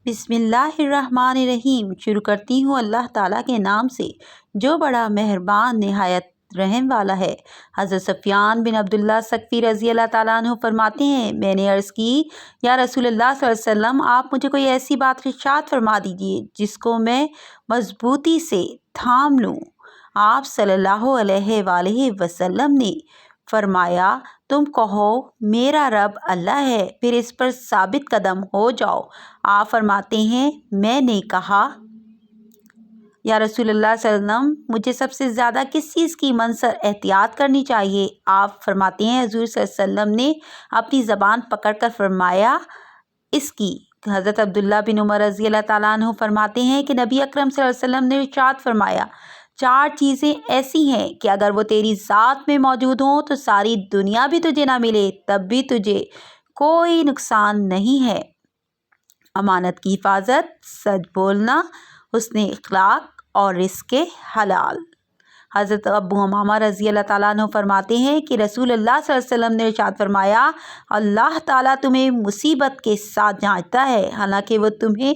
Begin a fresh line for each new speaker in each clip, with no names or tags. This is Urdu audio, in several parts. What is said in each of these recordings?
بسم اللہ الرحمن الرحیم۔ شروع کرتی ہوں اللہ تعالیٰ کے نام سے جو بڑا مہربان نہایت رحم والا ہے۔ حضرت سفیان بن عبداللہ ثقفی رضی اللہ تعالیٰ عنہ فرماتے ہیں، میں نے عرض کی یا رسول اللہ صلی اللہ علیہ وسلم، آپ مجھے کوئی ایسی بات ارشاد فرما دیجیے جس کو میں مضبوطی سے تھام لوں۔ آپ صلی اللہ علیہ وآلہ وسلم نے فرمایا، تم کہو میرا رب اللہ ہے، پھر اس پر ثابت قدم ہو جاؤ۔ آپ فرماتے ہیں، میں نے کہا یا رسول اللہ صلی اللہ علیہ وسلم، مجھے سب سے زیادہ کس چیز کی منصر احتیاط کرنی چاہیے؟ آپ فرماتے ہیں، حضور صلی اللہ علیہ وسلم نے اپنی زبان پکڑ کر فرمایا، اس کی۔ حضرت عبداللہ بن عمر رضی اللہ تعالیٰ عنہ فرماتے ہیں کہ نبی اکرم صلی اللہ علیہ وسلم نے ارشاد فرمایا، 4 چیزیں ایسی ہیں کہ اگر وہ تیری ذات میں موجود ہوں تو ساری دنیا بھی تجھے نہ ملے تب بھی تجھے کوئی نقصان نہیں ہے: امانت کی حفاظت، سچ بولنا، حسن اخلاق اور رزق حلال۔ حضرت ابو امامہ رضی اللہ تعالیٰ عنہ فرماتے ہیں کہ رسول اللہ صلی اللہ علیہ وسلم نے ارشاد فرمایا، اللہ تعالیٰ تمہیں مصیبت کے ساتھ جانچتا ہے، حالانکہ وہ تمہیں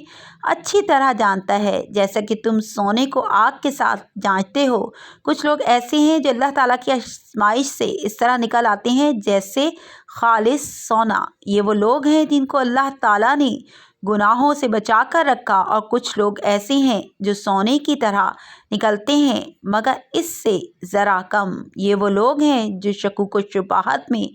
اچھی طرح جانتا ہے، جیسا کہ تم سونے کو آگ کے ساتھ جانچتے ہو۔ کچھ لوگ ایسے ہیں جو اللہ تعالیٰ کی آزمائش سے اس طرح نکل آتے ہیں جیسے خالص سونا۔ یہ وہ لوگ ہیں جن کو اللہ تعالیٰ نے گناہوں سے بچا کر رکھا، اور کچھ لوگ ایسے ہیں جو سونے کی طرح نکلتے ہیں مگر اس سے ذرا کم۔ یہ وہ لوگ ہیں جو شکوک و شبہات میں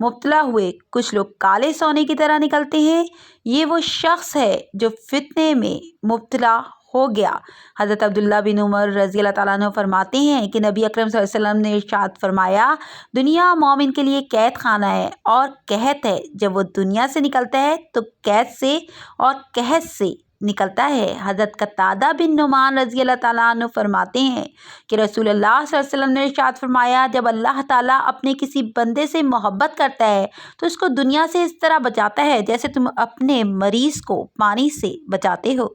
مبتلا ہوئے، کچھ لوگ کالے سونے کی طرح نکلتے ہیں۔ یہ وہ شخص ہے جو فتنے میں مبتلا ہو گیا۔ حضرت عبداللہ بن عمر رضی اللہ تعالیٰ عنہ فرماتے ہیں کہ نبی اکرم صلی اللہ علیہ وسلم نے ارشاد فرمایا، دنیا مومن کے لیے قید خانہ ہے اور قحط ہے۔ جب وہ دنیا سے نکلتا ہے تو قید سے اور قحط سے نکلتا ہے۔ حضرت قتادہ بن نعمان رضی اللہ تعالیٰ عنہ فرماتے ہیں کہ رسول اللہ صلی اللہ علیہ وسلم نے ارشاد فرمایا، جب اللہ تعالیٰ اپنے کسی بندے سے محبت کرتا ہے تو اس کو دنیا سے اس طرح بچاتا ہے جیسے تم اپنے مریض کو پانی سے بچاتے ہو۔